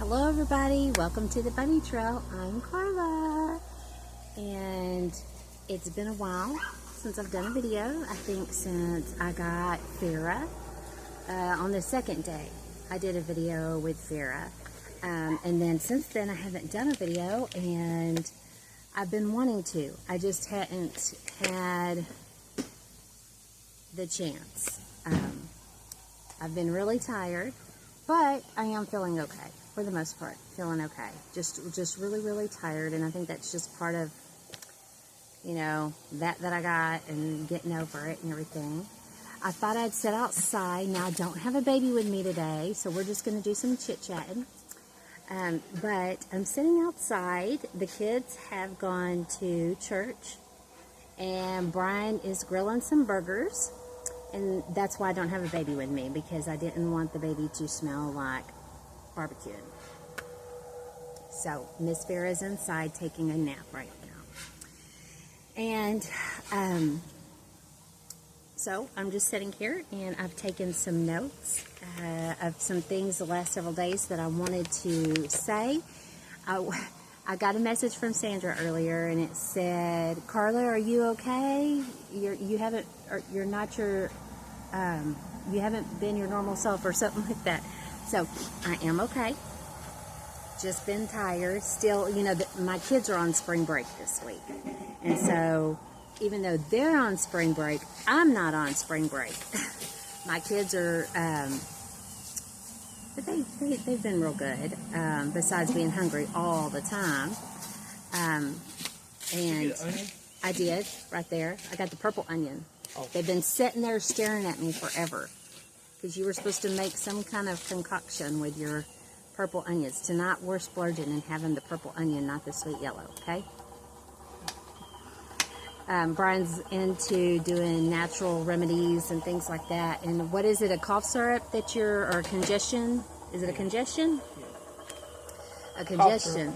Hello everybody, welcome to the bunny trail. I'm Carla, and it's been a while since I've done a video. I think since I got Farrah on the second day I did a video with Farrah, and then since then I haven't done a video, and I've been wanting to. I just hadn't had the chance. I've been really tired, but I am feeling okay. For the most part, feeling okay. Just really tired, and I think that's just part of, you know, that I got and getting over it and everything. I thought I'd sit outside. Now, I don't have a baby with me today, so we're just going to do some chit-chatting. But I'm sitting outside. The kids have gone to church, and Brian is grilling some burgers, and that's why I don't have a baby with me, because I didn't want the baby to smell like barbecued. So Miss Farrah is inside taking a nap right now, and so I'm just sitting here, and I've taken some notes of some things the last several days that I wanted to say. I got a message from Sandra earlier, and it said, "Carla, are you okay? You haven't been your normal self," or something like that. So I am okay. Just been tired. Still, you know, my kids are on spring break this week. And so even though they're on spring break, I'm not on spring break. My kids are, but they've been real good, besides being hungry all the time. And I did, right there. I got the purple onion. Oh. They've been sitting there staring at me forever, because you were supposed to make some kind of concoction with your purple onions. Tonight we're splurging and having the purple onion, not the sweet yellow, okay? Brian's into doing natural remedies and things like that. And what is it, a cough syrup that or a congestion? Is it a congestion? Yeah. A congestion.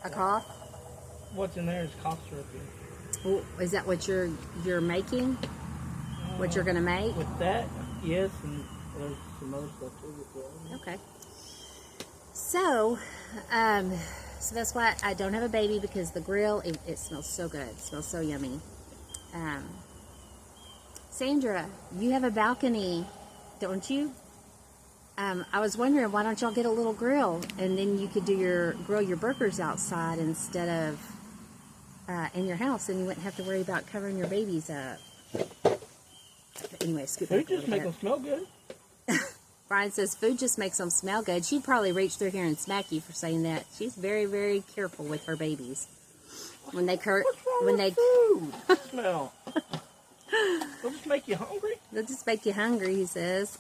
A cough? What's in there is cough syrup. Well, is that what you're making? What you're going to make? With that? Yes, and there's some other stuff too as well. Okay. So that's why I don't have a baby, because the grill, it smells so good. It smells so yummy. Sandra, you have a balcony, don't you? I was wondering, why don't y'all get a little grill, and then you could grill your burgers outside instead of in your house, and you wouldn't have to worry about covering your babies up. Anyway, scoop food just make them smell good. Brian says food just makes them smell good. She'd probably reach through here and smack you for saying that. She's very careful with her babies. When they food smell. They'll just make you hungry. They'll just make you hungry, he says.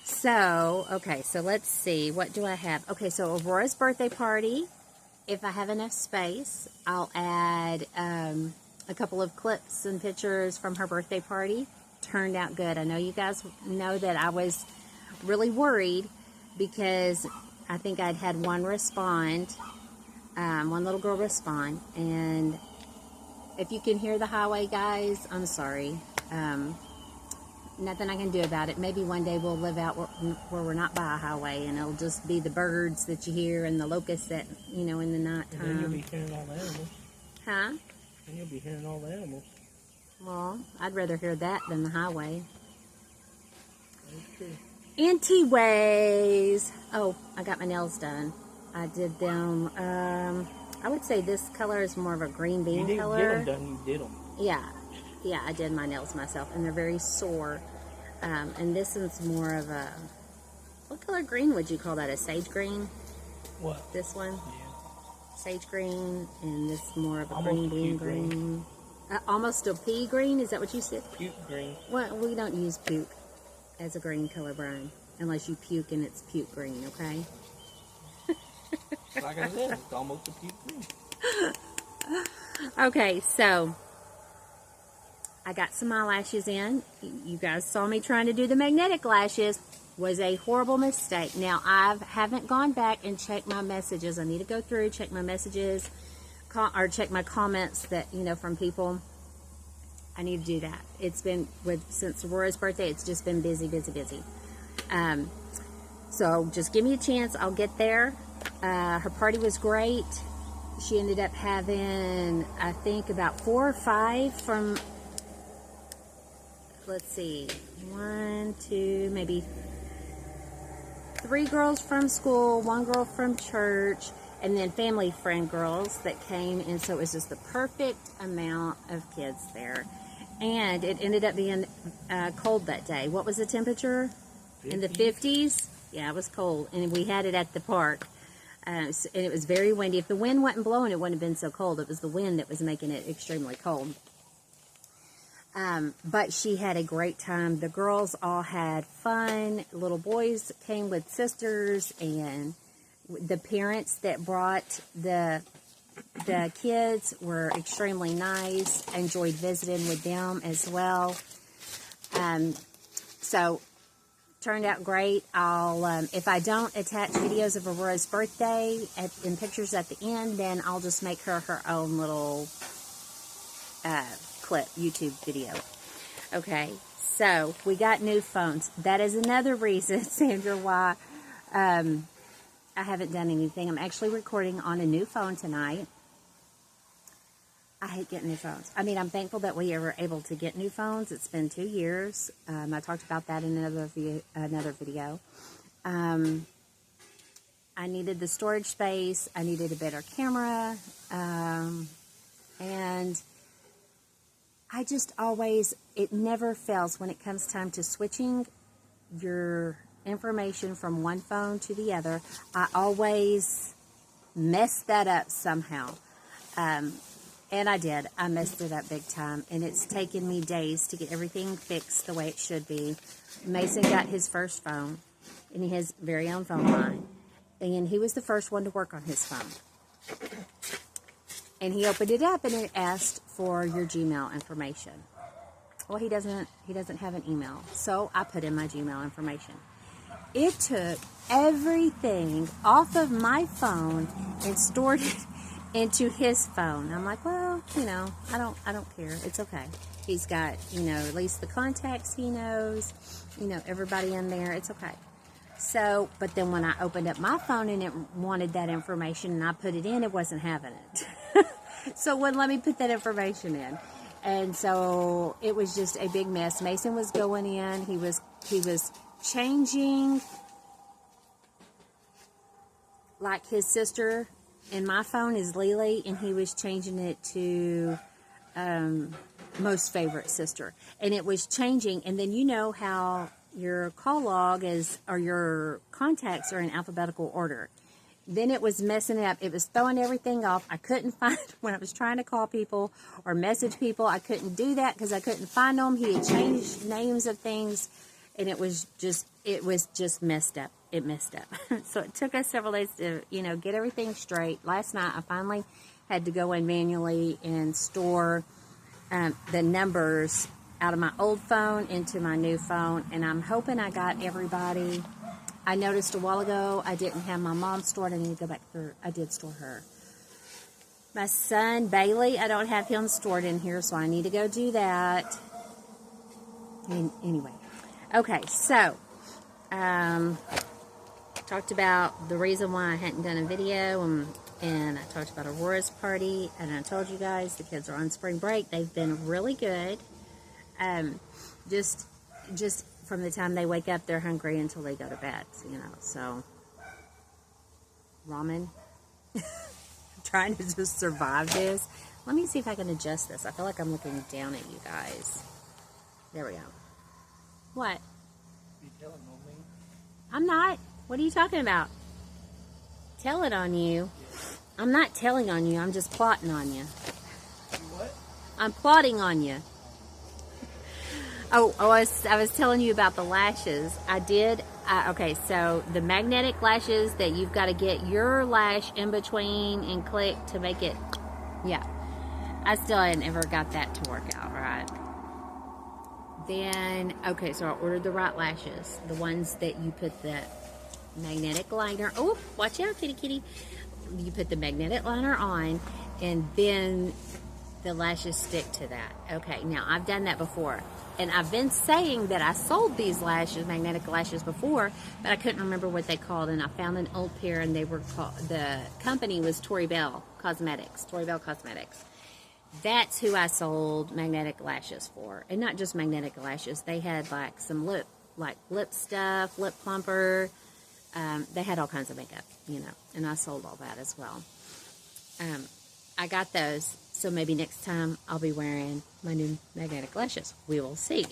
So, okay, so let's see. What do I have? Okay, so Aurora's birthday party. If I have enough space, I'll add a couple of clips and pictures from her birthday party. Turned out good. I know you guys know that I was really worried, because I think I'd had one little girl respond, and if you can hear the highway, guys, I'm sorry. Nothing I can do about it. Maybe one day we'll live out where we're not by a highway, and it'll just be the birds that you hear and the locusts that, you know, in the night time. And then you'll be hearing all the animals. Huh? And you'll be hearing all the animals. Well, I'd rather hear that than the highway. That's true. Anyways, oh, I got my nails done. I did them, I would say this color is more of a green bean color. You didn't get them done, you did them. Yeah, I did my nails myself, and they're very sore. And this one's more of a, what color green would you call that? A sage green? What? This one? Yeah. Sage green, and this more of a Almost green green. Almost a pea green, is that what you said? Puke green. Well, we don't use puke as a green color, Brian, unless you puke and it's puke green, okay? Like I said, it's almost a puke green. Okay, so I got some eyelashes in. You guys saw me trying to do the magnetic lashes. Was a horrible mistake. Now, I haven't gone back and checked my messages. I need to go through, check my messages, or check my comments that, you know, from people. I need to do that. It's been, since Aurora's birthday, it's just been busy. So just give me a chance. I'll get there. Her party was great. She ended up having, I think, about 4 or 5 from, let's see, 1, 2, maybe 3 girls from school, 1 girl from church, and then family friend girls that came. And so it was just the perfect amount of kids there. And it ended up being cold that day. What was the temperature? 50. In the 50s? Yeah, it was cold. And we had it at the park. And it was very windy. If the wind wasn't blowing, it wouldn't have been so cold. It was the wind that was making it extremely cold. But she had a great time. The girls all had fun. Little boys came with sisters. And the parents that brought the kids were extremely nice. I enjoyed visiting with them as well. So turned out great. I'll if I don't attach videos of Aurora's birthday and pictures at the end, then I'll just make her own little clip, YouTube video. Okay, so we got new phones. That is another reason, Sandra, why I haven't done anything. I'm actually recording on a new phone tonight. I hate getting new phones. I mean, I'm thankful that we were able to get new phones. It's been 2 years. I talked about that in another video. I needed the storage space. I needed a better camera. And I just always, it never fails when it comes time to switching your information from one phone to the other. I always mess that up somehow. And I did. I messed it up big time. And it's taken me days to get everything fixed the way it should be. Mason got his first phone. And he has very own phone line. And he was the first one to work on his phone. And he opened it up and it asked for your Gmail information. Well, he doesn't have an email. So I put in my Gmail information. It took everything off of my phone and stored it into his phone. I'm like, well, I don't care. It's okay. He's got, at least the contacts he knows, everybody in there. It's okay. So, but then when I opened up my phone and it wanted that information and I put it in, it wasn't having it. So it wouldn't let me put that information in. And so it was just a big mess. Mason was going in. He was changing, like his sister. And my phone is Lily, and he was changing it to most favorite sister. And it was changing, and then you know how your call log is, or your contacts are in alphabetical order. Then it was messing it up. It was throwing everything off. I couldn't find, when I was trying to call people or message people, I couldn't do that because I couldn't find them. He had changed names of things, and it was just messed up. It messed up. So it took us several days to, get everything straight. Last night, I finally had to go in manually and store the numbers out of my old phone into my new phone. And I'm hoping I got everybody. I noticed a while ago I didn't have my mom stored. I need to go back through. I did store her. My son, Bailey, I don't have him stored in here, so I need to go do that. And anyway. Okay, so talked about the reason why I hadn't done a video, and I talked about Aurora's party, and I told you guys the kids are on spring break. They've been really good. Just from the time they wake up, they're hungry until they go to bed, so ramen. I'm trying to just survive this. Let me see if I can adjust this. I feel like I'm looking down at you guys. There we go. What? You telling on me? I'm not. What are you talking about? Tell it on you. Yes. I'm not telling on you. I'm just plotting on you. You what? I'm plotting on you. Oh, I was telling you about the lashes. I did. Okay, so the magnetic lashes that you've got to get your lash in between and click to make it. Yeah. I still hadn't ever got that to work out, right? Then, okay, so I ordered the right lashes. The ones that you put the magnetic liner. Oh, watch out, kitty kitty. You put the magnetic liner on, and then The lashes stick to that. Okay, now I've done that before. And I've been saying that I sold these lashes, magnetic lashes, before, but I couldn't remember what they called. And I found an old pair, and they were called, the company was Tori Bell Cosmetics. Tori Bell Cosmetics. That's who I sold magnetic lashes for. And not just magnetic lashes. They had like some lip stuff, lip plumper. They had all kinds of makeup, you know. And I sold all that as well. I got those, so maybe next time I'll be wearing my new magnetic lashes. We will see.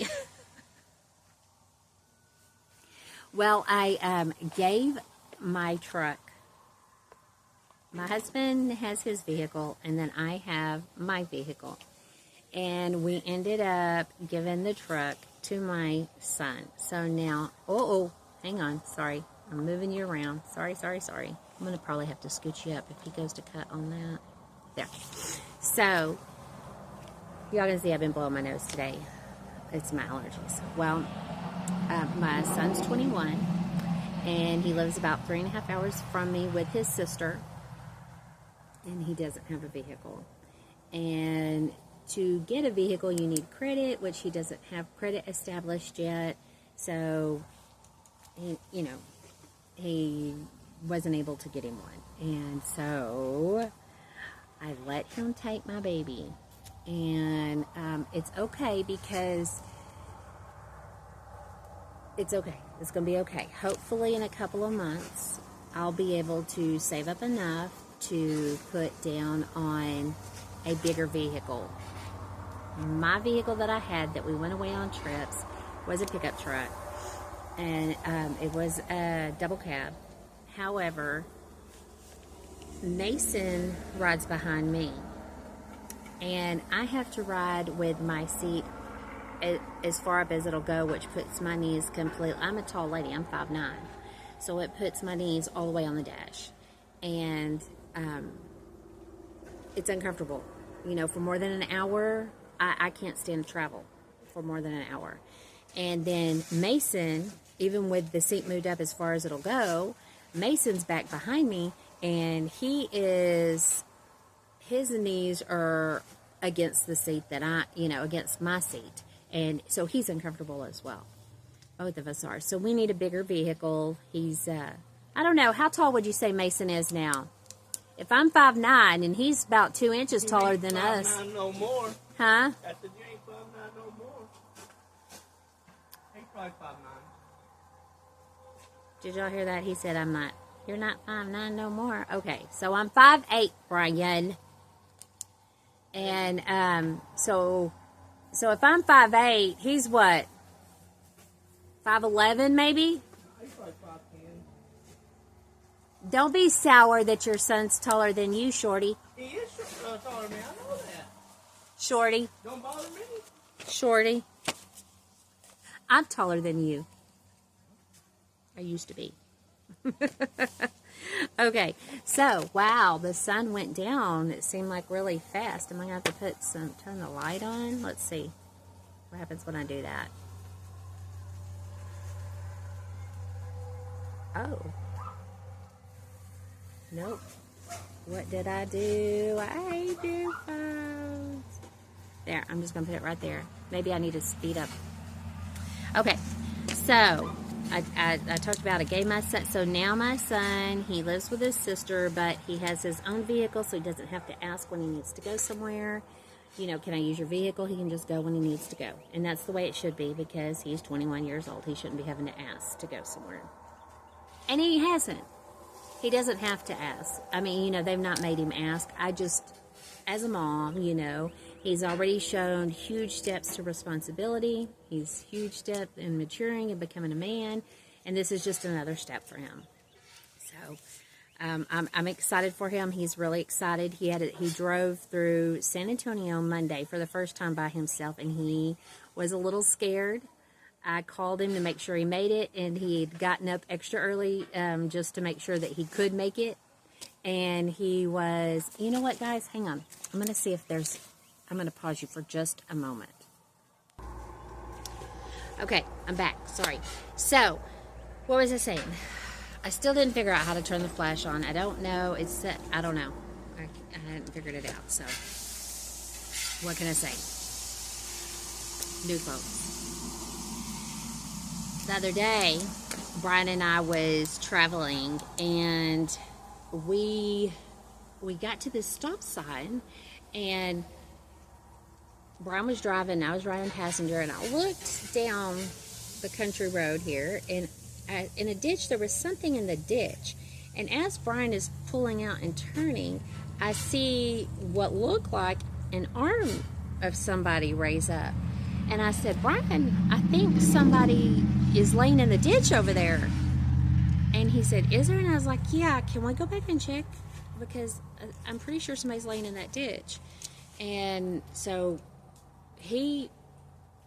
Well, I gave my truck. My husband has his vehicle, and then I have my vehicle. And we ended up giving the truck to my son. So now, hang on, sorry. I'm moving you around. Sorry. I'm going to probably have to scoot you up if he goes to cut on that. There. So, y'all can see I've been blowing my nose today. It's my allergies. Well, my son's 21, and he lives about 3.5 hours from me with his sister, and he doesn't have a vehicle. And to get a vehicle, you need credit, which he doesn't have credit established yet. So, he wasn't able to get him one. And so I let him take my baby, and it's okay because it's okay. It's going to be okay. Hopefully in a couple of months, I'll be able to save up enough to put down on a bigger vehicle. My vehicle that I had that we went away on trips was a pickup truck, and it was a double cab. However, Mason rides behind me, and I have to ride with my seat as far up as it'll go, which puts my knees completely. I'm a tall lady. I'm 5'9", so it puts my knees all the way on the dash, and it's uncomfortable. You know, for more than an hour, I can't stand to travel for more than an hour. And then Mason, even with the seat moved up as far as it'll go, Mason's back behind me. And his knees are against the seat that against my seat. And so he's uncomfortable as well. Both of us are. So we need a bigger vehicle. He's, I don't know, how tall would you say Mason is now? If I'm 5'9", and he's about 2 inches taller than us. 5'9" no more. Huh? I said, you ain't 5'9" no more. He's probably 5'9". Did y'all hear that? He said, you're not 5'9" no more. Okay, so I'm 5'8", Brian. And so if I'm 5'8", he's what? 5'11" maybe? He's probably 5'10". Don't be sour that your son's taller than you, Shorty. He is taller than me. I know that. Shorty. Don't bother me. Shorty. I'm taller than you. I used to be. Okay, so wow, the sun went down. It seemed like really fast. Am I gonna have to turn the light on? Let's see what happens when I do that. Oh, nope. What did I do? I do phones. There, I'm just gonna put it right there. Maybe I need to speed up. Okay, so I talked about I gave my son, so now my son, he lives with his sister, but he has his own vehicle, so he doesn't have to ask when he needs to go somewhere. You know, can I use your vehicle? He can just go when he needs to go. And that's the way it should be, because he's 21 years old. He shouldn't be having to ask to go somewhere. And he hasn't. He doesn't have to ask. I mean, you know, they've not made him ask. I just, as a mom, you know, he's already shown huge steps to responsibility. He's huge step in maturing and becoming a man. And this is just another step for him. So, I'm excited for him. He's really excited. He drove through San Antonio Monday for the first time by himself, and he was a little scared. I called him to make sure he made it, and he had gotten up extra early just to make sure that he could make it. And he was, you know what, guys? Hang on. I'm going to see if there's, I'm going to pause you for just a moment. Okay, I'm back. Sorry. So, what was I saying? I still didn't figure out how to turn the flash on. I don't know. It's set. I don't know. I hadn't figured it out. So, what can I say? New folks. The other day, Brian and I was traveling, and we got to this stop sign, and Brian was driving, I was riding passenger, and I looked down the country road here, and in a ditch, there was something in the ditch. And as Brian is pulling out and turning, I see what looked like an arm of somebody raise up. And I said, Brian, I think somebody is laying in the ditch over there. And he said, is there? And I was like, yeah, can we go back and check? Because I'm pretty sure somebody's laying in that ditch. And so he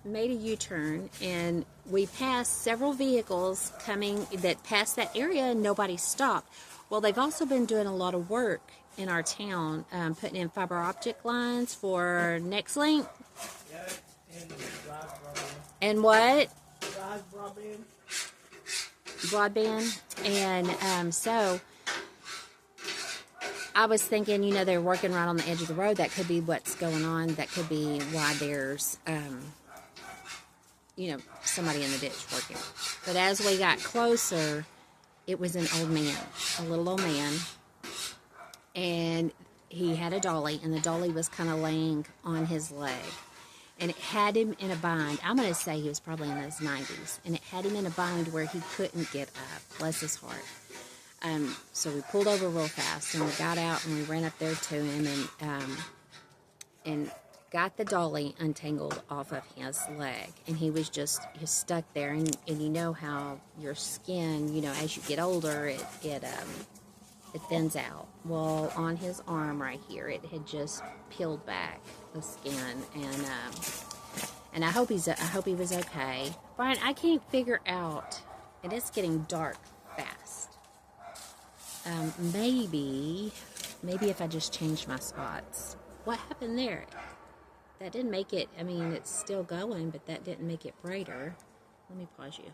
made a U-turn, and we passed several vehicles coming that passed that area, and nobody stopped. Well, they've also been doing a lot of work in our town, putting in fiber optic lines for Nextlink. Yeah, and broadband. And what? Broadband. Broadband. And so I was thinking, you know, they're working right on the edge of the road. That could be what's going on. That could be why there's you know, somebody in the ditch working. But as we got closer, it was an old man, a little old man, and he had a dolly, and the dolly was kind of laying on his leg, and it had him in a bind. I'm going to say he was probably in his 90s, and it had him in a bind where he couldn't get up. Bless his heart. So we pulled over real fast, and we got out, and we ran up there to him, and got the dolly untangled off of his leg, and he was just stuck there. And you know how your skin, you know, as you get older, it thins out. Well, on his arm right here, it had just peeled back the skin, and I hope he was okay. Brian, I can't figure out, and it's getting dark fast. Maybe if I just changed my spots. What happened there? That didn't make it, I mean, it's still going, but that didn't make it brighter. Let me pause you.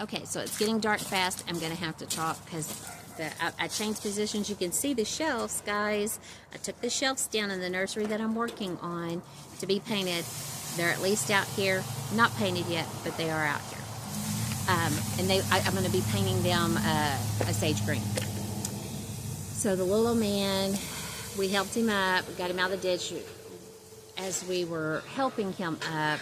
Okay, so it's getting dark fast. I'm going to have to talk because I changed positions. You can see the shelves, guys. I took the shelves down in the nursery that I'm working on to be painted. They're at least out here. Not painted yet, but they are out here. And I'm going to be painting them a sage green. So the little man, we helped him up. We got him out of the ditch. As we were helping him up,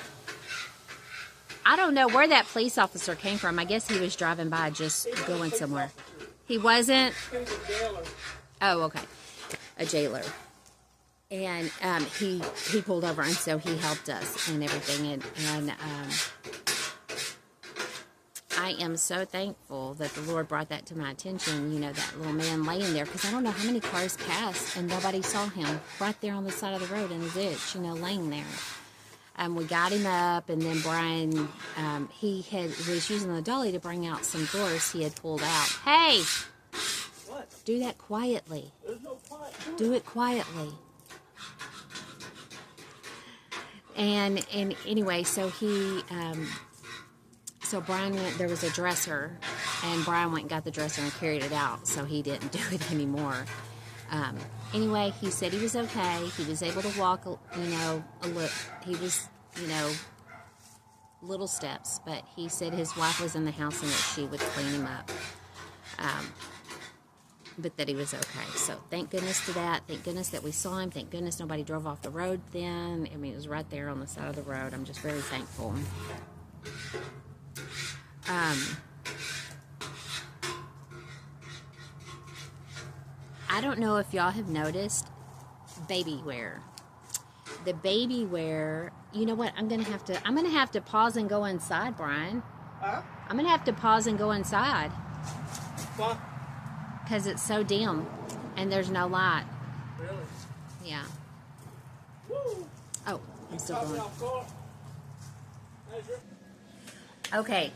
I don't know where that police officer came from. I guess he was driving by just going somewhere. He wasn't? He was a jailer. Oh, okay. A jailer. And he pulled over, and so he helped us and everything. And I am so thankful that the Lord brought that to my attention, you know, that little man laying there, because I don't know how many cars passed and nobody saw him right there on the side of the road in the ditch, you know, laying there. We got him up, and then Brian, was using the dolly to bring out some drawers he had pulled out. Hey! What? Do that quietly. There's no quiet. Do it quietly. And anyway, so so Brian went, there was a dresser, and Brian went and got the dresser and carried it out, so he didn't do it anymore. Anyway, he said he was okay. He was able to walk, you know, he was, you know, little steps, but he said his wife was in the house and that she would clean him up. But that he was okay. So thank goodness to that. Thank goodness that we saw him. Thank goodness nobody drove off the road then. I mean, it was right there on the side of the road. I'm just very thankful. I don't know if y'all have noticed baby wear. The baby wear, you know what? I'm gonna have to pause and go inside, Brian. Huh? I'm gonna have to pause and go inside. What? Because it's so dim and there's no light. Really? Yeah. Woo! Oh, I'm still Caught me going. off guard. Okay,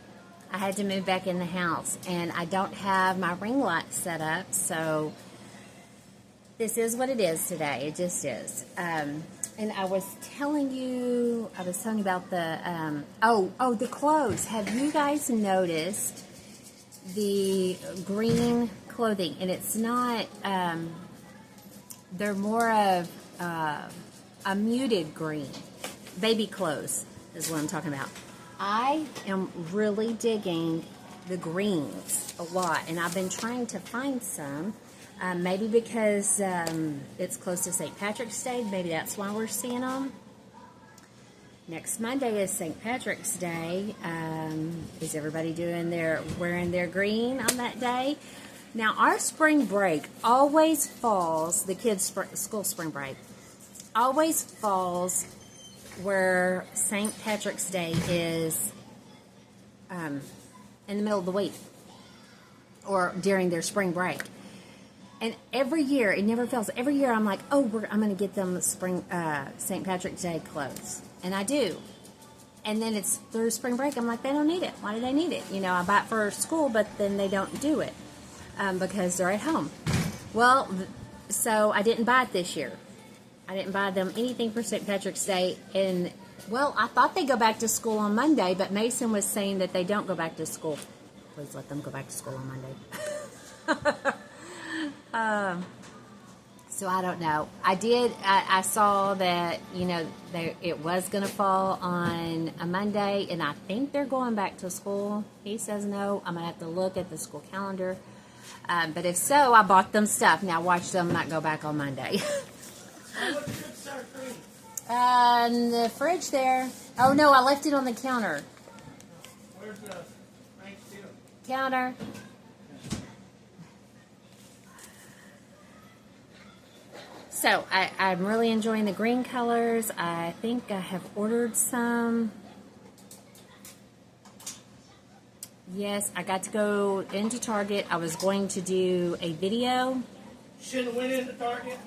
I had to move back in the house, and I don't have my ring light set up, so this is what it is today. It just is. And I was telling you about the, the clothes. Have you guys noticed the green clothing? And it's not, they're more of, a muted green. Baby clothes is what I'm talking about. I am really digging the greens a lot, and I've been trying to find some. Maybe because it's close to St. Patrick's Day, maybe that's why we're seeing them. Next Monday is St. Patrick's Day. Is everybody wearing their green on that day? Now, our spring break always falls, the kids' school spring break, always falls where St. Patrick's Day is in the middle of the week or during their spring break. And every year, it never fails. Every year, I'm like, oh, I'm going to get them St. Patrick's Day clothes. And I do. And then it's through spring break. I'm like, they don't need it. Why do they need it? You know, I buy it for school, but then they don't do it because they're at home. Well, so I didn't buy it this year. I didn't buy them anything for St. Patrick's Day. And, well, I thought they go back to school on Monday, but Mason was saying that they don't go back to school. Please let them go back to school on Monday. So I don't know. I saw that, you know, it was going to fall on a Monday, and I think they're going back to school. He says no. I'm going to have to look at the school calendar. But if so, I bought them stuff. Now watch them not go back on Monday. In the fridge there. Oh, no, I left it on the counter. Where's the Thanksgiving? Counter. So, I'm really enjoying the green colors. I think I have ordered some. Yes, I got to go into Target. I was going to do a video. Shouldn't have went into Target.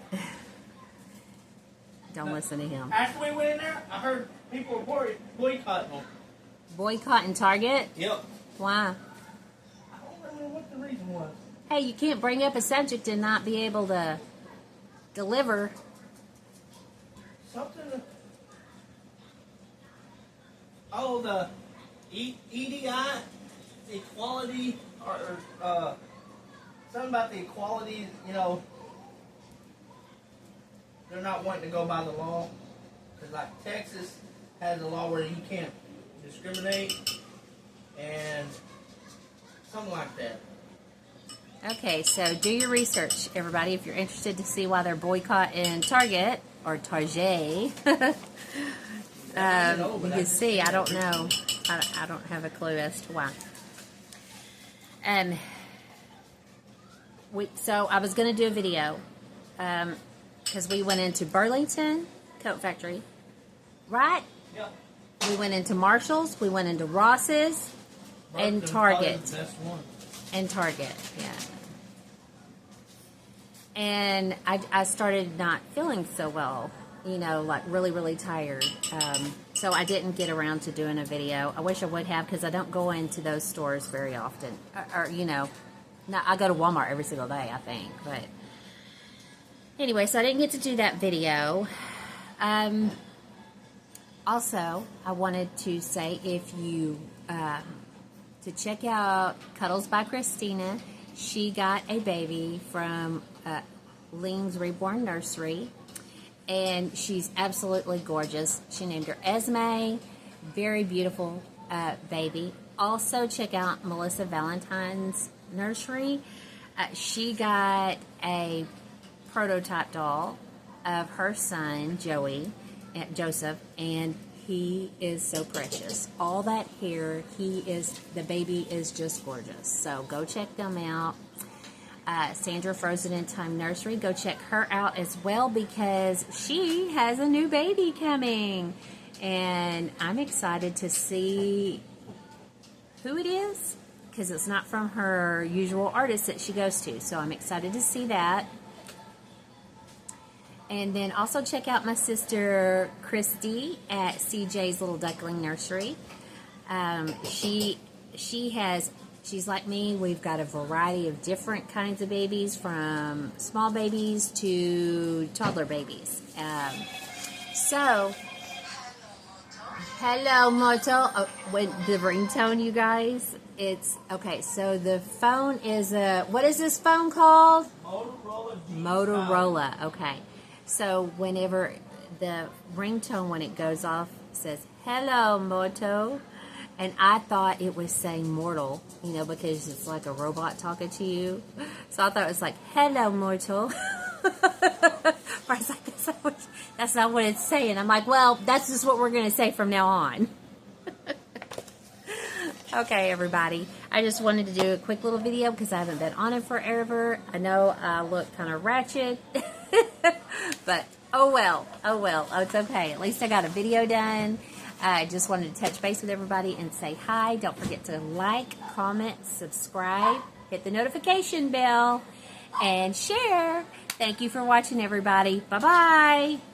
Don't listen to him. After we went in there, I heard people were boycotting them. Boycotting Target? Yep. Why? I don't remember what the reason was. Hey, you can't bring up a subject and not be able to deliver. Something. Oh, the EDI, equality, or something about the equality, you know. They're not wanting to go by the law. Because, like, Texas has a law where you can't discriminate and something like that. Okay, so do your research, everybody, if you're interested to see why they're boycotting Target or Target. You can see, I don't know. I don't have a clue as to why. So I was going to do a video because we went into Burlington Coat Factory, right? Yep. We went into Marshall's, we went into Ross's, and Target. The best one. And Target, yeah. And I started not feeling so well, you know, like really, really tired. So I didn't get around to doing a video. I wish I would have because I don't go into those stores very often. Or you know, I go to Walmart every single day, I think. But anyway, so I didn't get to do that video. Also, I wanted to say if you... to check out Cuddles by Christina. She got a baby from Ling's Reborn Nursery, and she's absolutely gorgeous. She named her Esme. Very beautiful baby. Also, check out Melissa Valentine's Nursery. She got a prototype doll of her son, Joseph, and he is so precious. All that hair, the baby is just gorgeous. So go check them out. Sandra Frozen in Time Nursery, go check her out as well because she has a new baby coming. And I'm excited to see who it is because it's not from her usual artist that she goes to. So I'm excited to see that. And then also check out my sister Christy at CJ's Little Duckling Nursery. She's like me. We've got a variety of different kinds of babies, from small babies to toddler babies. So, hello, Moto. When the ringtone, you guys, it's okay. So the phone is what is this phone called? Motorola. Motorola. Okay. So whenever the ringtone when it goes off says, "Hello, Moto." And I thought it was saying mortal, you know, because it's like a robot talking to you. So I thought it was like, "Hello, mortal." I was like, that's not what it's saying. I'm like, well, that's just what we're going to say from now on. Okay, everybody. I just wanted to do a quick little video because I haven't been on it forever. I know I look kind of ratchet. But, oh well. Oh well. Oh, it's okay. At least I got a video done. I just wanted to touch base with everybody and say hi. Don't forget to like, comment, subscribe, hit the notification bell, and share. Thank you for watching, everybody. Bye-bye.